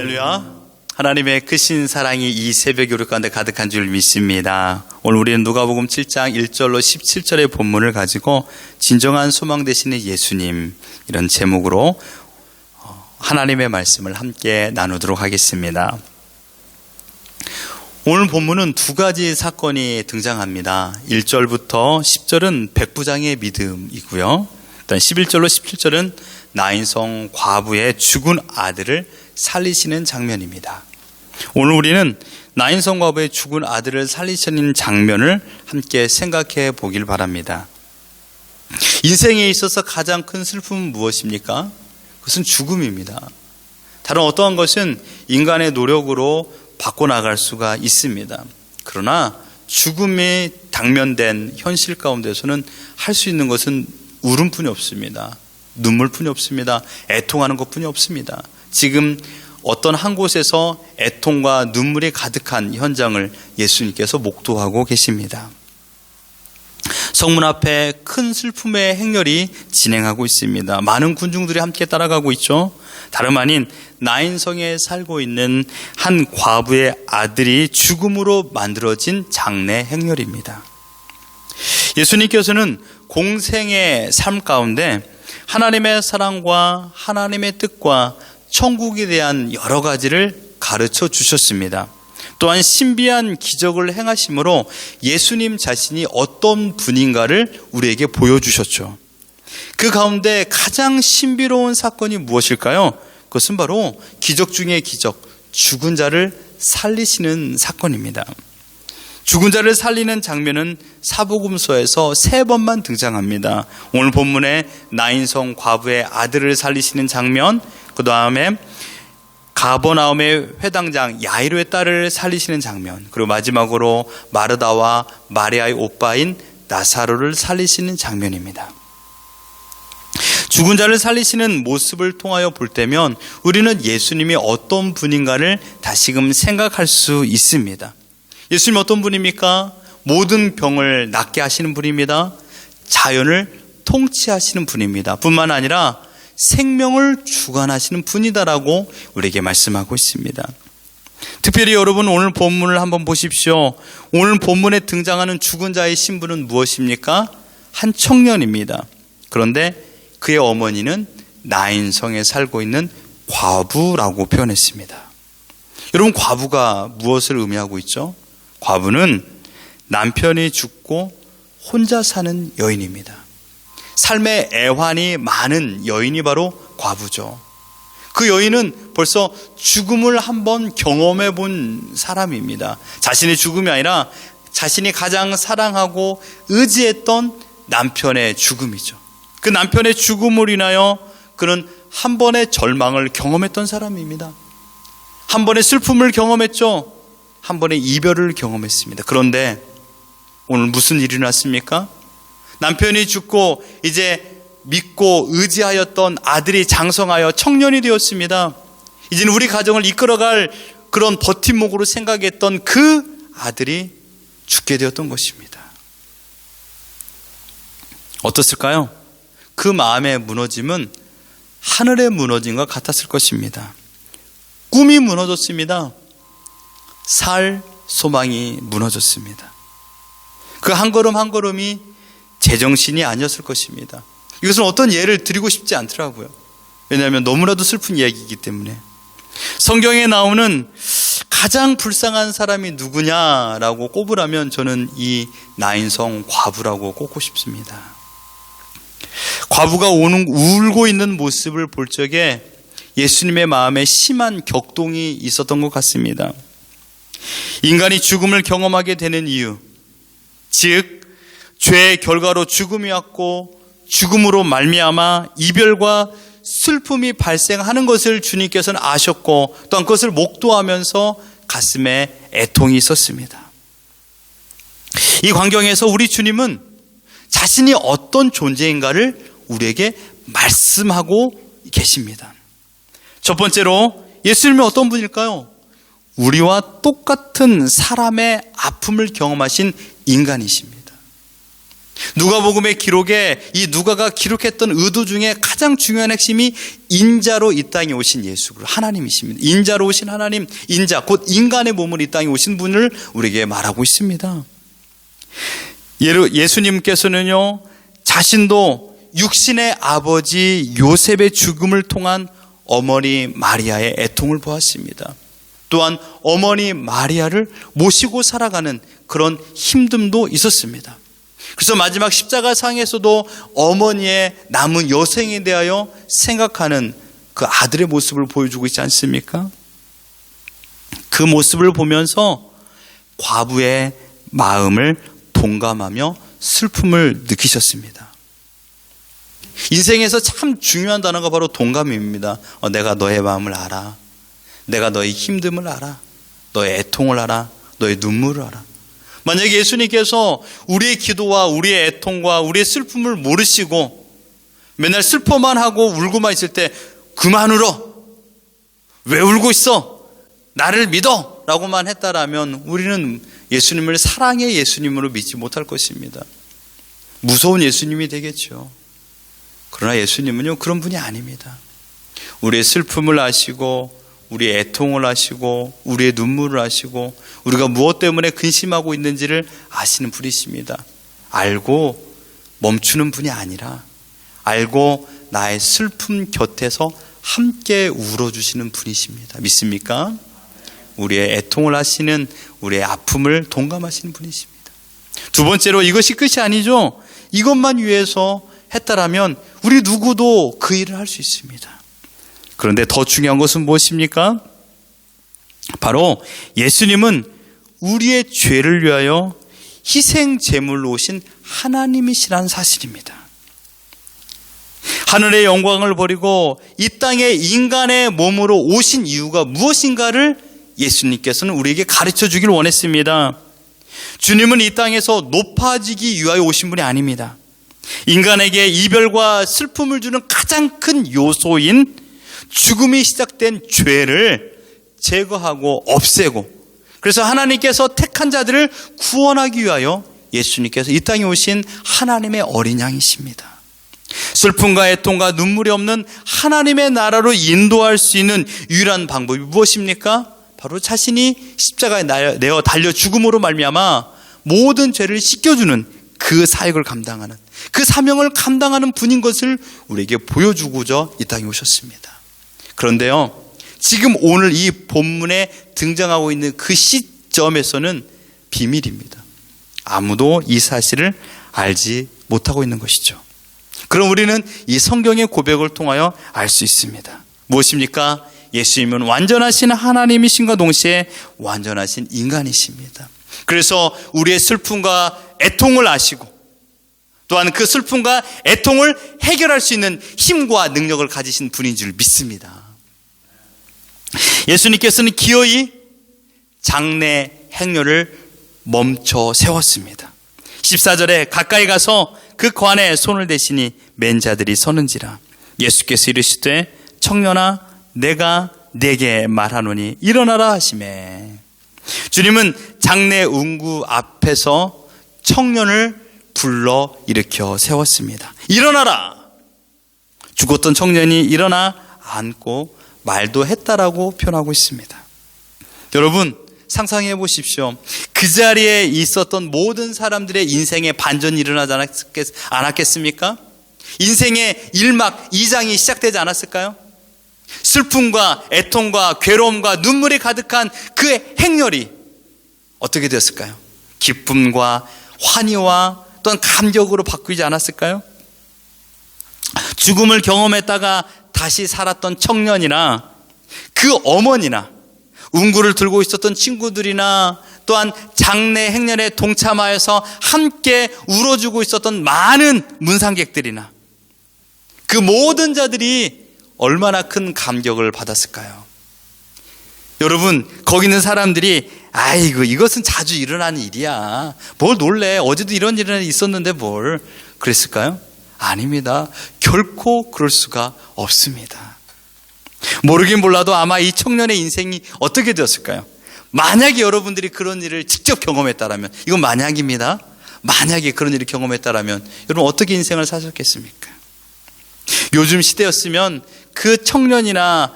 할렐루야. 하나님의 크신 사랑이 이 새벽 우리 가운데 가득한 줄 믿습니다. 오늘 우리는 누가복음 7장 1절로 17절의 본문을 가지고 진정한 소망 되시는 예수님, 이런 제목으로 하나님의 말씀을 함께 나누도록 하겠습니다. 오늘 본문은 두 가지 사건이 등장합니다. 1절부터 10절은 백부장의 믿음이고요. 일단 11절로 17절은 나인성 과부의 죽은 아들을 살리시는 장면입니다. 오늘 우리는 나인성 과부의 죽은 아들을 살리시는 장면을 함께 생각해 보길 바랍니다. 인생에 있어서 가장 큰 슬픔은 무엇입니까? 그것은 죽음입니다. 다른 어떠한 것은 인간의 노력으로 바꿔나갈 수가 있습니다. 그러나 죽음에 당면된 현실 가운데서는 할 수 있는 것은 울음뿐이 없습니다. 눈물뿐이 없습니다. 애통하는 것뿐이 없습니다. 지금 어떤 한 곳에서 애통과 눈물이 가득한 현장을 예수님께서 목도하고 계십니다. 성문 앞에 큰 슬픔의 행렬이 진행하고 있습니다. 많은 군중들이 함께 따라가고 있죠. 다름 아닌 나인성에 살고 있는 한 과부의 아들이 죽음으로 만들어진 장례 행렬입니다. 예수님께서는 공생의 삶 가운데 하나님의 사랑과 하나님의 뜻과 천국에 대한 여러 가지를 가르쳐 주셨습니다. 또한 신비한 기적을 행하심으로 예수님 자신이 어떤 분인가를 우리에게 보여주셨죠. 그 가운데 가장 신비로운 사건이 무엇일까요? 그것은 바로 기적 중의 기적, 죽은 자를 살리시는 사건입니다. 죽은 자를 살리는 장면은 사복음서에서 3번만 등장합니다. 오늘 본문에 나인성 과부의 아들을 살리시는 장면, 그 다음에 가버나움의 회당장 야이로의 딸을 살리시는 장면, 그리고 마지막으로 마르다와 마리아의 오빠인 나사로를 살리시는 장면입니다. 죽은 자를 살리시는 모습을 통하여 볼 때면 우리는 예수님이 어떤 분인가를 다시금 생각할 수 있습니다. 예수님 어떤 분입니까? 모든 병을 낫게 하시는 분입니다. 자연을 통치하시는 분입니다. 뿐만 아니라 생명을 주관하시는 분이다라고 우리에게 말씀하고 있습니다. 특별히 여러분 오늘 본문을 한번 보십시오. 오늘 본문에 등장하는 죽은 자의 신분은 무엇입니까? 한 청년입니다. 그런데 그의 어머니는 나인성에 살고 있는 과부라고 표현했습니다. 여러분, 과부가 무엇을 의미하고 있죠? 과부는 남편이 죽고 혼자 사는 여인입니다. 삶의 애환이 많은 여인이 바로 과부죠. 그 여인은 벌써 죽음을 한번 경험해 본 사람입니다. 자신의 죽음이 아니라 자신이 가장 사랑하고 의지했던 남편의 죽음이죠. 그 남편의 죽음으로 인하여 그는 한 번의 절망을 경험했던 사람입니다. 한 번의 슬픔을 경험했죠. 한 번의 이별을 경험했습니다. 그런데 오늘 무슨 일이 났습니까? 남편이 죽고 이제 믿고 의지하였던 아들이 장성하여 청년이 되었습니다. 이제는 우리 가정을 이끌어갈 그런 버팀목으로 생각했던 그 아들이 죽게 되었던 것입니다. 어떻을까요? 그 마음의 무너짐은 하늘에 무너진 것 같았을 것입니다. 꿈이 무너졌습니다. 살 소망이 무너졌습니다. 그 한 걸음 한 걸음이 제정신이 아니었을 것입니다. 이것은 어떤 예를 드리고 싶지 않더라고요. 왜냐하면 너무나도 슬픈 이야기이기 때문에. 성경에 나오는 가장 불쌍한 사람이 누구냐라고 꼽으라면 저는 이 나인성 과부라고 꼽고 싶습니다. 과부가 울고 있는 모습을 볼 적에 예수님의 마음에 심한 격동이 있었던 것 같습니다. 인간이 죽음을 경험하게 되는 이유, 즉 죄의 결과로 죽음이 왔고 죽음으로 말미암아 이별과 슬픔이 발생하는 것을 주님께서는 아셨고 또한 그것을 목도하면서 가슴에 애통이 있었습니다. 이 광경에서 우리 주님은 자신이 어떤 존재인가를 우리에게 말씀하고 계십니다. 첫 번째로 예수님이 어떤 분일까요? 우리와 똑같은 사람의 아픔을 경험하신 인간이십니다. 누가복음의 기록에 이 누가가 기록했던 의도 중에 가장 중요한 핵심이 인자로 이 땅에 오신 예수 하나님이십니다. 인자로 오신 하나님, 인자 곧 인간의 몸으로 이 땅에 오신 분을 우리에게 말하고 있습니다. 예수님께서는요, 자신도 육신의 아버지 요셉의 죽음을 통한 어머니 마리아의 애통을 보았습니다. 또한 어머니 마리아를 모시고 살아가는 그런 힘듦도 있었습니다. 그래서 마지막 십자가 상에서도 어머니의 남은 여생에 대하여 생각하는 그 아들의 모습을 보여주고 있지 않습니까? 그 모습을 보면서 과부의 마음을 동감하며 슬픔을 느끼셨습니다. 인생에서 참 중요한 단어가 바로 동감입니다. 내가 너의 마음을 알아. 내가 너의 힘듦을 알아. 너의 애통을 알아. 너의 눈물을 알아. 만약에 예수님께서 우리의 기도와 우리의 애통과 우리의 슬픔을 모르시고 맨날 슬퍼만 하고 울고만 있을 때 그만 울어. 왜 울고 있어? 나를 믿어. 라고만 했다라면 우리는 예수님을 사랑의 예수님으로 믿지 못할 것입니다. 무서운 예수님이 되겠죠. 그러나 예수님은요, 그런 분이 아닙니다. 우리의 슬픔을 아시고 우리의 애통을 아시고 우리의 눈물을 아시고 우리가 무엇 때문에 근심하고 있는지를 아시는 분이십니다. 알고 멈추는 분이 아니라 알고 나의 슬픔 곁에서 함께 울어주시는 분이십니다. 믿습니까? 우리의 애통을 아시는, 우리의 아픔을 동감하시는 분이십니다. 두 번째로 이것이 끝이 아니죠. 이것만 위해서 했다라면 우리 누구도 그 일을 할 수 있습니다. 그런데 더 중요한 것은 무엇입니까? 바로 예수님은 우리의 죄를 위하여 희생 제물로 오신 하나님이시라는 사실입니다. 하늘의 영광을 버리고 이 땅에 인간의 몸으로 오신 이유가 무엇인가를 예수님께서는 우리에게 가르쳐 주길 원했습니다. 주님은 이 땅에서 높아지기 위하여 오신 분이 아닙니다. 인간에게 이별과 슬픔을 주는 가장 큰 요소인 죽음이 시작된 죄를 제거하고 없애고, 그래서 하나님께서 택한 자들을 구원하기 위하여 예수님께서 이 땅에 오신 하나님의 어린 양이십니다. 슬픔과 애통과 눈물이 없는 하나님의 나라로 인도할 수 있는 유일한 방법이 무엇입니까? 바로 자신이 십자가에 내어 달려 죽음으로 말미암아 모든 죄를 씻겨주는 그 사역을 감당하는, 그 사명을 감당하는 분인 것을 우리에게 보여주고자 이 땅에 오셨습니다. 그런데요, 지금 오늘 이 본문에 등장하고 있는 그 시점에서는 비밀입니다. 아무도 이 사실을 알지 못하고 있는 것이죠. 그럼 우리는 이 성경의 고백을 통하여 알 수 있습니다. 무엇입니까? 예수님은 완전하신 하나님이신과 동시에 완전하신 인간이십니다. 그래서 우리의 슬픔과 애통을 아시고 또한 그 슬픔과 애통을 해결할 수 있는 힘과 능력을 가지신 분인 줄 믿습니다. 예수님께서는 기어이 장례 행렬을 멈춰 세웠습니다. 14절에 가까이 가서 그 관에 손을 대시니 맨 자들이 서는지라. 예수께서 이르시되 청년아 내가 네게 말하노니 일어나라 하시매. 주님은 장례 운구 앞에서 청년을 불러 일으켜 세웠습니다. 일어나라. 죽었던 청년이 일어나 앉고 말도 했다라고 표현하고 있습니다. 여러분 상상해 보십시오. 그 자리에 있었던 모든 사람들의 인생의 반전이 일어나지 않았겠습니까? 인생의 1막 2장이 시작되지 않았을까요? 슬픔과 애통과 괴로움과 눈물이 가득한 그 행렬이 어떻게 되었을까요? 기쁨과 환희와 또한 감격으로 바뀌지 않았을까요? 죽음을 경험했다가 다시 살았던 청년이나 그 어머니나 운구를 들고 있었던 친구들이나 또한 장례 행렬에 동참하여서 함께 울어주고 있었던 많은 문상객들이나 그 모든 자들이 얼마나 큰 감격을 받았을까요? 여러분 거기 있는 사람들이 아이고 이것은 자주 일어나는 일이야, 뭘 놀래, 어제도 이런 일이 있었는데 뭘 그랬을까요? 아닙니다. 결코 그럴 수가 없습니다. 모르긴 몰라도 아마 이 청년의 인생이 어떻게 되었을까요? 만약에 여러분들이 그런 일을 직접 경험했다면, 이건 만약입니다. 만약에 그런 일을 경험했다라면 여러분 어떻게 인생을 사셨겠습니까? 요즘 시대였으면 그 청년이나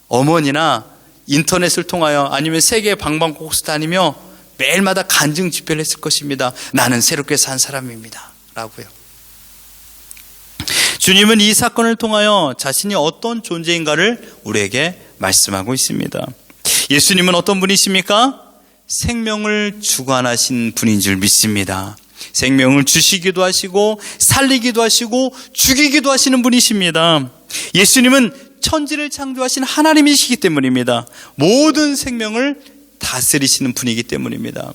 어머니나 인터넷을 통하여 아니면 세계 방방곡곡 다니며 매일마다 간증 집회를 했을 것입니다. 나는 새롭게 산 사람입니다 라고요. 주님은 이 사건을 통하여 자신이 어떤 존재인가를 우리에게 말씀하고 있습니다. 예수님은 어떤 분이십니까? 생명을 주관하신 분인 줄 믿습니다. 생명을 주시기도 하시고 살리기도 하시고 죽이기도 하시는 분이십니다. 예수님은 천지를 창조하신 하나님이시기 때문입니다. 모든 생명을 다스리시는 분이기 때문입니다.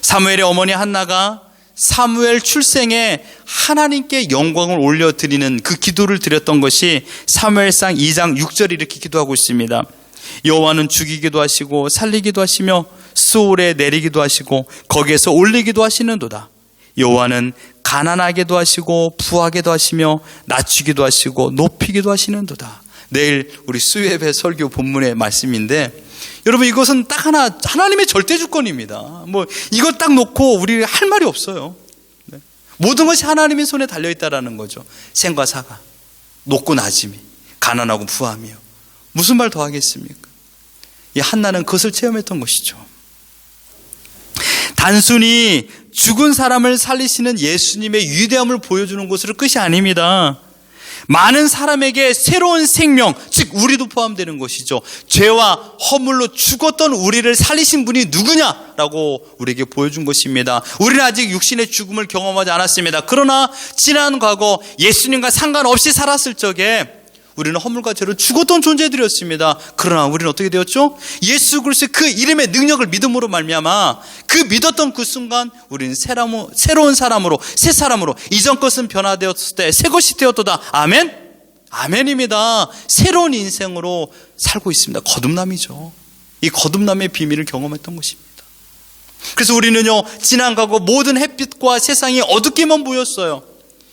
사무엘의 어머니 한나가 사무엘 출생에 하나님께 영광을 올려드리는 그 기도를 드렸던 것이 사무엘상 2장 6절에 이렇게 기도하고 있습니다. 여호와는 죽이기도 하시고 살리기도 하시며 수올에 내리기도 하시고 거기에서 올리기도 하시는도다. 여호와는 가난하게도 하시고 부하게도 하시며 낮추기도 하시고 높이기도 하시는도다. 내일 우리 수요예배 설교 본문의 말씀인데 여러분 이것은 딱 하나님의 절대 주권입니다. 이것 딱 놓고 우리 할 말이 없어요. 모든 것이 하나님의 손에 달려있다라는 거죠. 생과 사가, 높고 낮음이, 가난하고 부함이요. 무슨 말 더 하겠습니까? 이 한나는 그것을 체험했던 것이죠. 단순히 죽은 사람을 살리시는 예수님의 위대함을 보여주는 것으로 끝이 아닙니다. 많은 사람에게 새로운 생명, 즉 우리도 포함되는 것이죠. 죄와 허물로 죽었던 우리를 살리신 분이 누구냐라고 우리에게 보여준 것입니다. 우리는 아직 육신의 죽음을 경험하지 않았습니다. 그러나 지난 과거 예수님과 상관없이 살았을 적에 우리는 허물과 죄로 죽었던 존재들이었습니다. 그러나 우리는 어떻게 되었죠? 예수 그리스도의 그 이름의 능력을 믿음으로 말미암아 그 믿었던 그 순간 우리는 새로운 사람으로, 새 사람으로, 이전 것은 변화되었을 때 새 것이 되었도다. 아멘? 아멘입니다. 새로운 인생으로 살고 있습니다. 거듭남이죠. 이 거듭남의 비밀을 경험했던 것입니다. 그래서 우리는요, 지난 과거 모든 햇빛과 세상이 어둡게만 보였어요.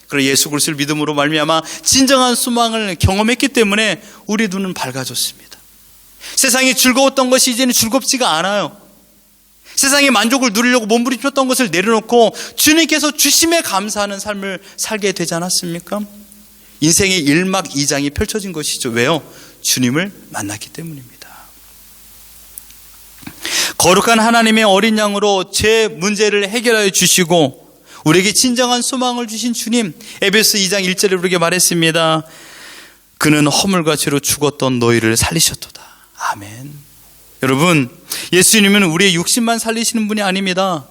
그리고 예수 그리스도를 믿음으로 말미암아 진정한 소망을 경험했기 때문에 우리 눈은 밝아졌습니다. 세상이 즐거웠던 것이 이제는 즐겁지가 않아요. 세상의 만족을 누리려고 몸부림쳤던 것을 내려놓고 주님께서 주심에 감사하는 삶을 살게 되지 않았습니까? 인생의 1막 2장이 펼쳐진 것이죠. 왜요? 주님을 만났기 때문입니다. 거룩한 하나님의 어린 양으로 제 문제를 해결하여 주시고 우리에게 진정한 소망을 주신 주님, 에베소 2장 1절에 그렇게 말했습니다. 그는 허물과 죄로 죽었던 너희를 살리셨도다. 아멘. 여러분, 예수님은 우리의 육신만 살리시는 분이 아닙니다.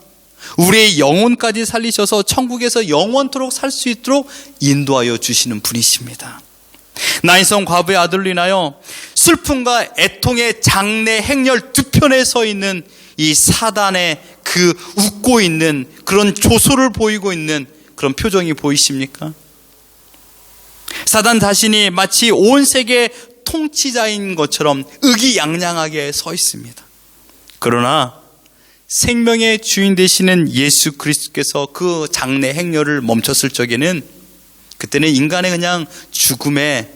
우리의 영혼까지 살리셔서 천국에서 영원토록 살 수 있도록 인도하여 주시는 분이십니다. 나인성 과부의 아들로 인하여 슬픔과 애통의 장래 행렬 두 편에 서 있는 이 사단의 그 웃고 있는 그런 조소를 보이고 있는 그런 표정이 보이십니까? 사단 자신이 마치 온 세계 통치자인 것처럼 의기양양하게 서 있습니다. 그러나 생명의 주인 되시는 예수 그리스도께서 그 장래 행렬을 멈췄을 적에는 그때는 인간의 그냥 죽음의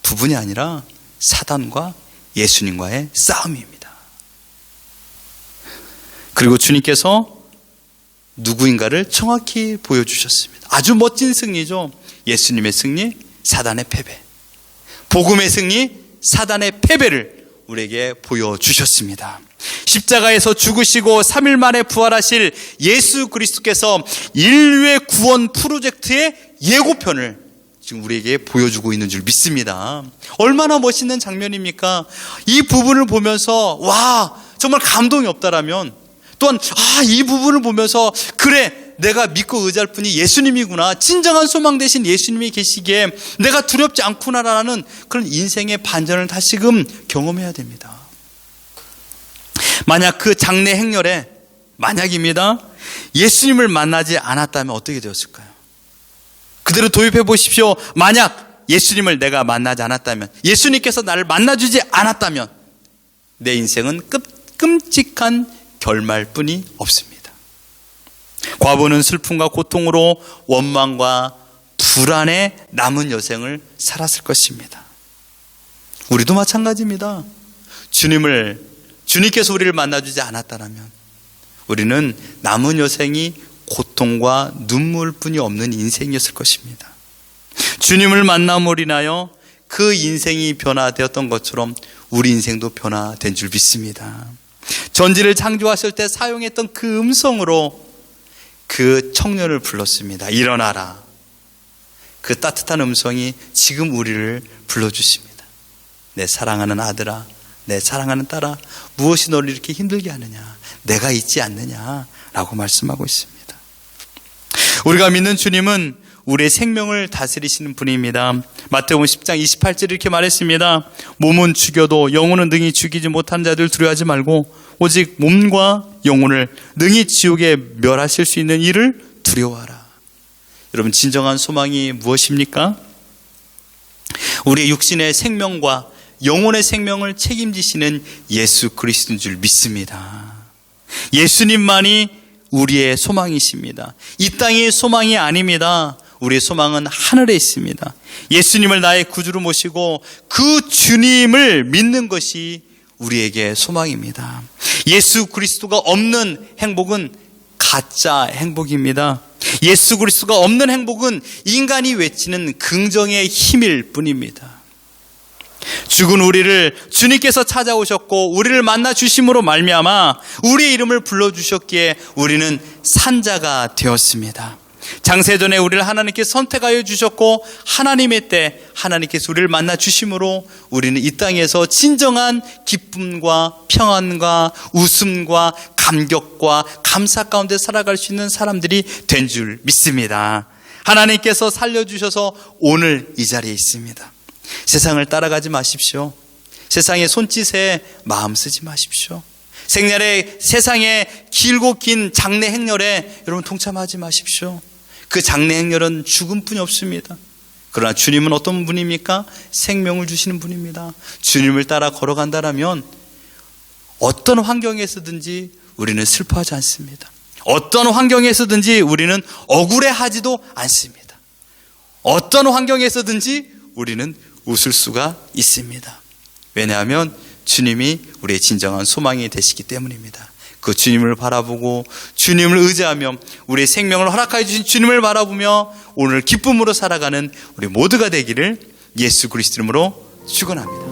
부분이 아니라 사단과 예수님과의 싸움입니다. 그리고 주님께서 누구인가를 정확히 보여주셨습니다. 아주 멋진 승리죠. 예수님의 승리, 사단의 패배. 복음의 승리, 사단의 패배를 우리에게 보여주셨습니다. 십자가에서 죽으시고 3일 만에 부활하실 예수 그리스도께서 인류의 구원 프로젝트의 예고편을 지금 우리에게 보여주고 있는 줄 믿습니다. 얼마나 멋있는 장면입니까? 이 부분을 보면서 와, 정말 감동이 없다라면 또한 이 부분을 보면서 그래, 내가 믿고 의지할 분이 예수님이구나, 진정한 소망 되신 예수님이 계시기에 내가 두렵지 않구나라는 그런 인생의 반전을 다시금 경험해야 됩니다. 만약 그 장래 행렬에 만약입니다, 예수님을 만나지 않았다면 어떻게 되었을까요? 그대로 도입해 보십시오. 만약 예수님을 내가 만나지 않았다면, 예수님께서 나를 만나주지 않았다면 내 인생은 끔찍한 결말뿐이 없습니다. 과부는 슬픔과 고통으로 원망과 불안에 남은 여생을 살았을 것입니다. 우리도 마찬가지입니다. 주님께서 우리를 만나주지 않았다면 우리는 남은 여생이 고통과 눈물뿐이 없는 인생이었을 것입니다. 주님을 만남으로 인하여 그 인생이 변화되었던 것처럼 우리 인생도 변화된 줄 믿습니다. 전지를 창조하실 때 사용했던 그 음성으로 그 청년을 불렀습니다. 일어나라. 그 따뜻한 음성이 지금 우리를 불러주십니다. 내 사랑하는 아들아, 내 사랑하는 딸아, 무엇이 너를 이렇게 힘들게 하느냐? 내가 있지 않느냐라고 말씀하고 있습니다. 우리가 믿는 주님은 우리의 생명을 다스리시는 분입니다. 마태복음 10장 28절 이렇게 말했습니다. 몸은 죽여도 영혼은 능히 죽이지 못한 자들 두려워하지 말고 오직 몸과 영혼을 능히 지옥에 멸하실 수 있는 이를 두려워하라. 여러분, 진정한 소망이 무엇입니까? 우리의 육신의 생명과 영혼의 생명을 책임지시는 예수 그리스도인 줄 믿습니다. 예수님만이 우리의 소망이십니다. 이 땅의 소망이 아닙니다. 우리의 소망은 하늘에 있습니다. 예수님을 나의 구주로 모시고 그 주님을 믿는 것이 우리에게 소망입니다. 예수 그리스도가 없는 행복은 가짜 행복입니다. 예수 그리스도가 없는 행복은 인간이 외치는 긍정의 힘일 뿐입니다. 죽은 우리를 주님께서 찾아오셨고 우리를 만나 주심으로 말미암아 우리의 이름을 불러주셨기에 우리는 산자가 되었습니다. 장세전에 우리를 하나님께서 선택하여 주셨고 하나님의 때 하나님께서 우리를 만나 주심으로 우리는 이 땅에서 진정한 기쁨과 평안과 웃음과 감격과 감사 가운데 살아갈 수 있는 사람들이 된 줄 믿습니다. 하나님께서 살려주셔서 오늘 이 자리에 있습니다. 세상을 따라가지 마십시오. 세상의 손짓에 마음 쓰지 마십시오. 세상의 길고 긴 장래 행렬에 여러분 동참하지 마십시오. 그 장래 행렬은 죽음뿐이 없습니다. 그러나 주님은 어떤 분입니까? 생명을 주시는 분입니다. 주님을 따라 걸어간다라면 어떤 환경에서든지 우리는 슬퍼하지 않습니다. 어떤 환경에서든지 우리는 억울해하지도 않습니다. 어떤 환경에서든지 우리는 웃을 수가 있습니다. 왜냐하면 주님이 우리의 진정한 소망이 되시기 때문입니다. 그 주님을 바라보고 주님을 의지하며 우리의 생명을 허락하여 주신 주님을 바라보며 오늘 기쁨으로 살아가는 우리 모두가 되기를 예수 그리스도 이름으로 축원합니다.